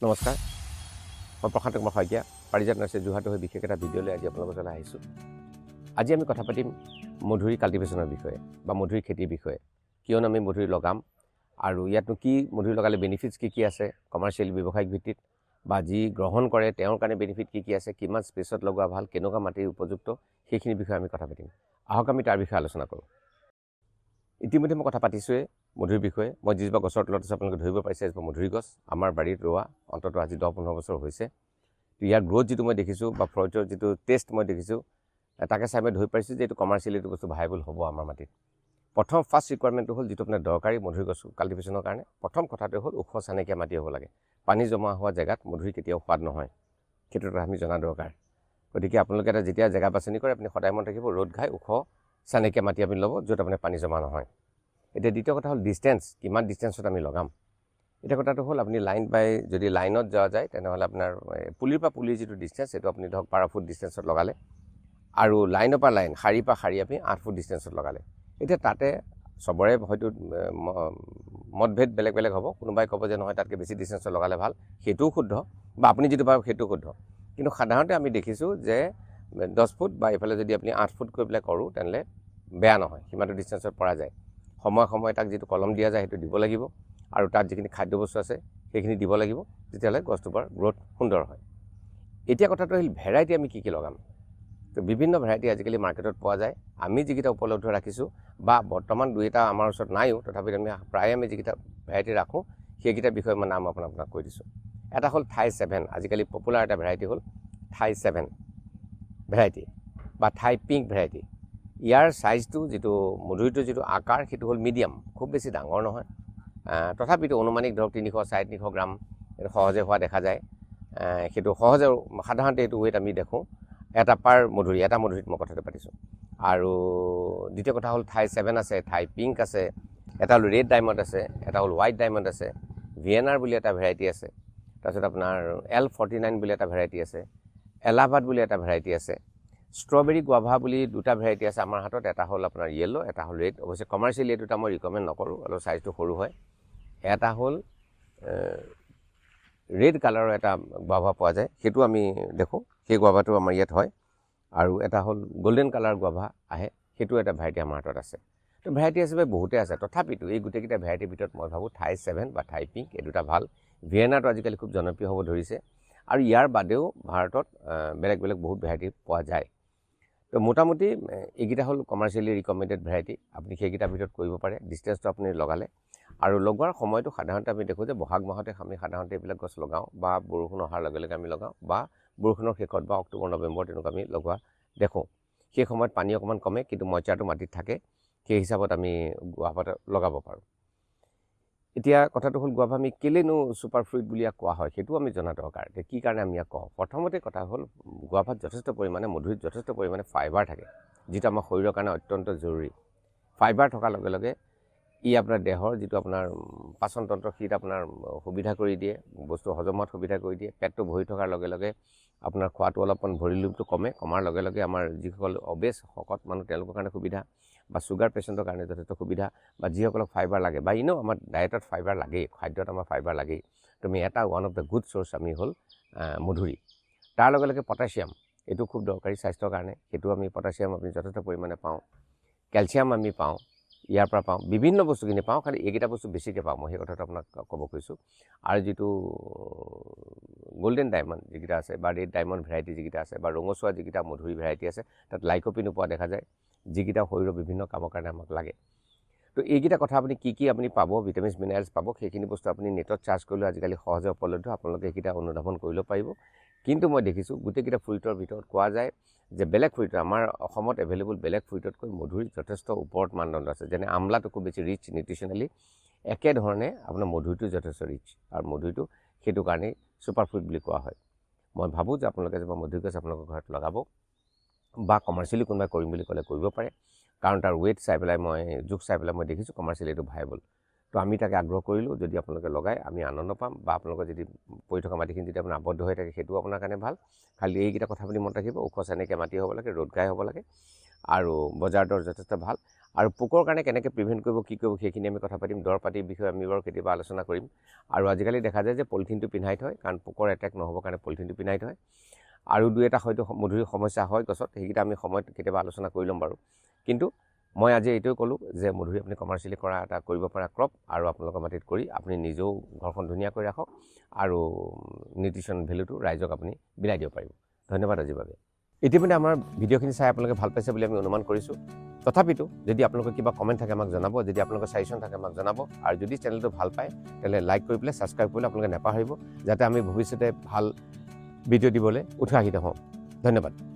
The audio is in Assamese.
নমস্কাৰ, মই প্ৰশান্ত কুমাৰ শইকীয়া, পাৰিজাত নাৰ্চাৰী যোৰহাট হৈ বিশেষ এটা ভিডিঅ'লৈ আজি আপোনালোকৰ ওচৰলৈ আহিছোঁ। আজি আমি কথা পাতিম মধুৰি কাল্টিভেশ্যনৰ বিষয়ে বা মধুৰি খেতিৰ বিষয়ে। কিয়নো আমি মধুৰি লগাম আৰু ইয়াতনো কি মধুৰি লগালে বেনিফিটছ কি আছে কমাৰ্চিয়েল ব্যৱসায়িক ভিত্তিত বা যি গ্ৰহণ কৰে তেওঁৰ কাৰণে বেনিফিট কি আছে, কিমান স্পেচত লগোৱা ভাল, কেনেকুৱা মাটিৰ উপযুক্ত, সেইখিনি বিষয়ে আমি কথা পাতিম। আহক আমি তাৰ বিষয়ে আলোচনা কৰোঁ। ইতিমধ্যে মই কথা পাতিছোঁৱেই মধুৰিৰ বিষয়ে। মই যিজোপা গছৰ তলত আছে আপোনালোকে ধৰিব পাৰিছে, এজোপা মধুৰি গছ আমাৰ বাৰীত ৰোৱা অন্ততঃ আজি 10-15 বছৰ হৈছে। তো ইয়াৰ গ্ৰ'থ যিটো মই দেখিছোঁ বা ফ্ৰুইটৰ যিটো টেষ্ট মই দেখিছোঁ, তাকে চাই মই ধৰি পাৰিছোঁ যে এইটো কমাৰ্চিয়েলি এইটো বস্তু ভাইবল হ'ব আমাৰ মাটিত। প্ৰথম ফাৰ্ষ্ট ৰিকুৱাৰমেণ্টটো হ'ল যিটো আপোনাৰ দৰকাৰী মধুৰি গছ কাল্টিভেশ্যনৰ কাৰণে, প্ৰথম কথাটো হ'ল ওখ চানেকীয়া মাটি হ'ব লাগে। পানী জমা হোৱা জেগাত মধুৰি কেতিয়াও সোৱাদ নহয়, সেইটো আমি জনা দৰকাৰ। গতিকে আপোনালোকে এটা যেতিয়া জেগা বাছনি কৰে আপুনি সদায় মনত ৰাখিব ৰ'দ ঘাই ওখ চানেকীয়া মাটি আপুনি ল'ব, য'ত আপোনাৰ পানী জমা নহয়। এতিয়া দ্বিতীয় কথা হ'ল ডিষ্টেঞ্চ, কিমান ডিষ্টেঞ্চত আমি লগাম। এতিয়া কথাটো হ'ল আপুনি লাইন বাই যদি লাইনত যোৱা যায় তেনেহ'লে আপোনাৰ পুলিৰ পৰা পুলিৰ যিটো ডিষ্টেঞ্চ সেইটো আপুনি ধৰক 12 ফুট ডিষ্টেঞ্চত লগালে, আৰু লাইনৰ পৰা লাইন শাৰীৰ পৰা শাৰী আপুনি 8 ফুট ডিষ্টেঞ্চত লগালে। এতিয়া তাতে চবৰে হয়তো মতভেদ বেলেগ বেলেগ হ'ব। কোনোবাই ক'ব যে নহয় তাতকৈ বেছি ডিষ্টেঞ্চত লগালে ভাল, সেইটোও শুদ্ধ, বা আপুনি যিটো পাব সেইটোও শুদ্ধ। কিন্তু সাধাৰণতে আমি দেখিছোঁ যে 10 ফুট বা এইফালে যদি আপুনি 8 ফুট কৰি পেলাই কৰোঁ তেনেহ'লে বেয়া নহয়, সিমানটো ডিষ্টেঞ্চত পৰা যায়। সময়ে সময়ে তাক যিটো কলম দিয়া যায় সেইটো দিব লাগিব, আৰু তাত যিখিনি খাদ্য বস্তু আছে সেইখিনি দিব লাগিব, তেতিয়াহ'লে গছজোপাৰ গ্ৰ'থ সুন্দৰ হয়। এতিয়া কথাটো হ'ল ভেৰাইটি আমি কি লগাম। তো বিভিন্ন ভেৰাইটি আজিকালি মাৰ্কেটত পোৱা যায়। আমি যিকেইটা উপলব্ধ ৰাখিছোঁ বা বৰ্তমান দুই এটা আমাৰ ওচৰত নাইও, তথাপিতো আমি প্ৰায়ে যিকেইটা ভেৰাইটি ৰাখোঁ সেইকেইটাৰ বিষয়ে মই নাম আপোনাক কৈ দিছোঁ। এটা হ'ল থাই 7, আজিকালি পপুলাৰ এটা ভেৰাইটি হ'ল থাই 7 ভেৰাইটি বা থাই পিংক ভেৰাইটি। ইয়াৰ চাইজটো যিটো মধুৰিটোৰ যিটো আকাৰ সেইটো হ'ল মিডিয়াম, খুব বেছি ডাঙৰ নহয়, তথাপিতো অনুমানিক ধৰক 300-350 গ্ৰাম সহজে হোৱা দেখা যায়। সেইটো সহজে সাধাৰণতে এইটো ৱেইট আমি দেখোঁ এটা মধুৰি, এটা মধুৰিত মই কথাটো পাতিছোঁ। আৰু দ্বিতীয় কথা হ'ল থাই 7 আছে, থাই পিংক আছে, এটা হ'ল ৰেড ডায়মণ্ড আছে, এটা হ'ল হোৱাইট ডায়মণ্ড আছে, ভিয়েনাৰ বুলি এটা ভেৰাইটি আছে, তাৰপিছত আপোনাৰ L49 বুলি এটা ভেৰাইটি আছে, এলাহাবাদ বুলি এটা ভেৰাইটি আছে, ষ্ট্ৰবেৰী গুৱাভা বুলি দুটা ভেৰাইটি আছে আমাৰ হাতত। এটা হ'ল আপোনাৰ য়েল্ল', এটা হ'ল ৰেড। অৱশ্যে কমাৰ্চিয়েলি এই দুটা মই ৰিকমেণ্ড নকৰোঁ, অলপ চাইজটো সৰু হয়। এটা হ'ল ৰেড কালাৰৰ এটা গুৱাভা পোৱা যায়, সেইটো আমি দেখোঁ, সেই গুৱাভাটো আমাৰ ইয়াত হয়। আৰু এটা হ'ল গল্ডেন কালাৰ গুৱাভা আহে, সেইটো এটা ভেৰাইটি আমাৰ হাতত আছে। তো ভেৰাইটি হিচাপে বহুতে আছে, তথাপিতো এই গোটেইকেইটা ভেৰাইটিৰ ভিতৰত মই ভাবোঁ থাই 7 বা থাই পিংক এই দুটা ভাল। ভিয়েনাৰটো আজিকালি খুব জনপ্ৰিয় হ'ব ধৰিছে, আৰু ইয়াৰ বাদেও ভাৰতত বেলেগ বেলেগ বহুত ভেৰাইটি পোৱা যায়। তো মোটামুটি এইকেইটা হ'ল কমাৰ্চিয়েলি ৰিকমেণ্ডেড ভেৰাইটি। আপুনি সেইকেইটাৰ ভিতৰত কৰিব পাৰে ডিষ্টেঞ্চটো আপুনি লগালে। আৰু লগোৱাৰ সময়টো সাধাৰণতে আমি দেখোঁ যে বহাগ মাহতে আমি সাধাৰণতে এইবিলাক গছ লগাওঁ, বা বৰষুণ অহাৰ লগে লগে আমি লগাওঁ, বা বৰষুণৰ শেষত বা অক্টোবৰ নৱেম্বৰ তেনেকুৱা আমি লগোৱা দেখোঁ। সেই সময়ত পানী অকণমান কমে কিন্তু মইচাৰটো মাটিত থাকে, সেই হিচাপত আমি গুৱাভাত লগাব পাৰোঁ। এতিয়া কথাটো হ'ল গুৱাভা আমি কেলেনো ছুপাৰ ফ্ৰুইট বুলি ইয়াক কোৱা হয় সেইটো আমি জনা দৰকাৰ। যে কি কাৰণে আমি ইয়াক কওঁ। প্ৰথমতে কথা হ'ল গুৱাভাত যথেষ্ট পৰিমাণে মধুৰিত যথেষ্ট পৰিমাণে ফাইবাৰ থাকে, যিটো আমাৰ শৰীৰৰ কাৰণে অত্যন্ত জৰুৰী। ফাইবাৰ থকাৰ লগে লগে ই আপোনাৰ দেহৰ যিটো আপোনাৰ পাচন তন্ত্ৰ সিত আপোনাৰ সুবিধা কৰি দিয়ে, বস্তু হজম হোৱাত সুবিধা কৰি দিয়ে। পেটটো ভৰি থকাৰ লগে লগে আপোনাৰ খোৱাটো অলপমান ভৰি লোভটো কমাৰ লগে লগে আমাৰ যিসকল অবেজ শকত মানুহ তেওঁলোকৰ কাৰণে সুবিধা, বা ছুগাৰ পেচেণ্টৰ কাৰণে যথেষ্ট সুবিধা, বা যিসকলক ফাইবাৰ লাগে, বা এনেও আমাৰ ডায়েটত ফাইবাৰ লাগেই, খাদ্যত আমাৰ ফাইবাৰ লাগেই। তুমি এটা one of the good source আমি হ'ল মধুৰি। তাৰ লগে লগে পটাছিয়াম, এইটো খুব দৰকাৰী স্বাস্থ্যৰ কাৰণে, সেইটো আমি পটাছিয়াম আমি যথেষ্ট পৰিমাণে পাওঁ। কেলছিয়াম আমি পাওঁ, ইয়াৰ পৰা পাওঁ, বিভিন্ন বস্তুখিনি পাওঁ, খালি এইকেইটা বস্তু বেছিকৈ পাওঁ, মই সেই কথাটো আপোনাক ক'ব খুজিছোঁ। আৰু যিটো গল্ডেন ডায়মণ্ড যিকেইটা আছে, বা ৰেড ডায়মণ্ড ভেৰাইটি যিকেইটা আছে, বা ৰঙচুৱা যিকেইটা মধুৰি ভেৰাইটি আছে, তাত লাইকপিন পোৱা দেখা যায়, যিকেইটা শৰীৰৰ বিভিন্ন কামৰ কাৰণে আমাক লাগে। তো এইকেইটা কথা আপুনি কি আপুনি পাব, ভিটামিনছ মিনাৰেলছ পাব, সেইখিনি বস্তু আপুনি নেটত চাৰ্চ কৰিলেও আজিকালি সহজে উপলব্ধ, আপোনালোকে এইকেইটা অনুধাৱন কৰি ল'ব পাৰিব। কিন্তু মই দেখিছোঁ গোটেইকেইটা ফ্ৰুইটৰ ভিতৰত কোৱা যায় যে বেলেগ ফ্ৰুইট, আমাৰ অসমত এভেইলেবল বেলেগ ফ্ৰুইটতকৈ মধুৰিত যথেষ্ট ওপৰত মানদণ্ড আছে। যেনে আমলাটো খুব বেছি ৰিচ নিউট্ৰিশ্যনেলি, একেধৰণে আপোনাৰ মধুৰিটো যথেষ্ট ৰিচ, আৰু মধুৰিটো সেইটো কাৰণেই ছুপাৰ ফ্ৰুইট বুলি কোৱা হয়। মই ভাবোঁ যে আপোনালোকে যেনিবা মধুৰি গছ আপোনালোকৰ ঘৰত লগাব, বা কমাৰ্চিয়েলি কোনোবাই কৰিম বুলি ক'লে কৰিব পাৰে, কাৰণ তাৰ ৱেইট চাই পেলাই জোখ চাই পেলাই মই দেখিছোঁ কমাৰ্চিয়েলি এইটো ভাইবল। তো আমি তাকে আগ্ৰহ কৰিলোঁ, যদি আপোনালোকে লগাই আমি আনন্দ পাম, বা আপোনালোকৰ যদি পৰি থকা মাটিখিনি যদি আপোনাৰ আবদ্ধ হৈ থাকে সেইটোও আপোনাৰ কাৰণে ভাল। খালি এইকেইটা কথা আপুনি মনত ৰাখিব, ওখ চানেকীয়া মাটি হ'ব লাগে, ৰ'দ ঘাই হ'ব লাগে, আৰু বজাৰ দৰ যথেষ্ট ভাল, আৰু পোকৰ কাৰণে কেনেকৈ প্ৰিভেণ্ট কৰিব কি কৰিব সেইখিনি আমি কথা পাতিম দৰৱ পাতিৰ বিষয়ে আমি বাৰু কেতিয়াবা আলোচনা কৰিম আৰু আজিকালি দেখা যায় যে পলিথিনটো পিন্ধাই থয় কাৰণ পোকৰ এটেক নহ'বৰ কাৰণে পলিথিনটো পিন্ধাই থয় আৰু দুই এটা হয়তো মধুৰিৰ সমস্যা হয় গছত সেইকেইটা আমি সময়ত কেতিয়াবা আলোচনা কৰি ল'ম বাৰু কিন্তু মই আজি এইটোৱে ক'লোঁ যে মধুৰি আপুনি কমাৰ্চিয়েলি কৰা এটা কৰিব পৰা ক্ৰপ আৰু আপোনালোকৰ মাটিত কৰি আপুনি নিজেও ঘৰখন ধুনীয়াকৈ ৰাখক আৰু নিউট্ৰিশ্যন ভেলুটো ৰাইজক আপুনি বিলাই দিব পাৰিব ধন্যবাদ আজিৰ বাবে ইতিমধ্যে আমাৰ ভিডিঅ'খিনি চাই আপোনালোকে ভাল পাইছে বুলি আমি অনুমান কৰিছোঁ তথাপিতো যদি আপোনালোকৰ কিবা কমেণ্ট থাকে আমাক জনাব যদি আপোনালোকৰ ছাজেশ্যন থাকে আমাক জনাব আৰু যদি চেনেলটো ভাল পায় তেতিয়াহ'লে লাইক কৰি পেলাই ছাবস্ক্ৰাইব কৰিলে আপোনালোকে নাপাহৰিব যাতে আমি ভৱিষ্যতে ভাল ভিডিঅ' দিবলৈ উৎসাহিত হওঁ ধন্যবাদ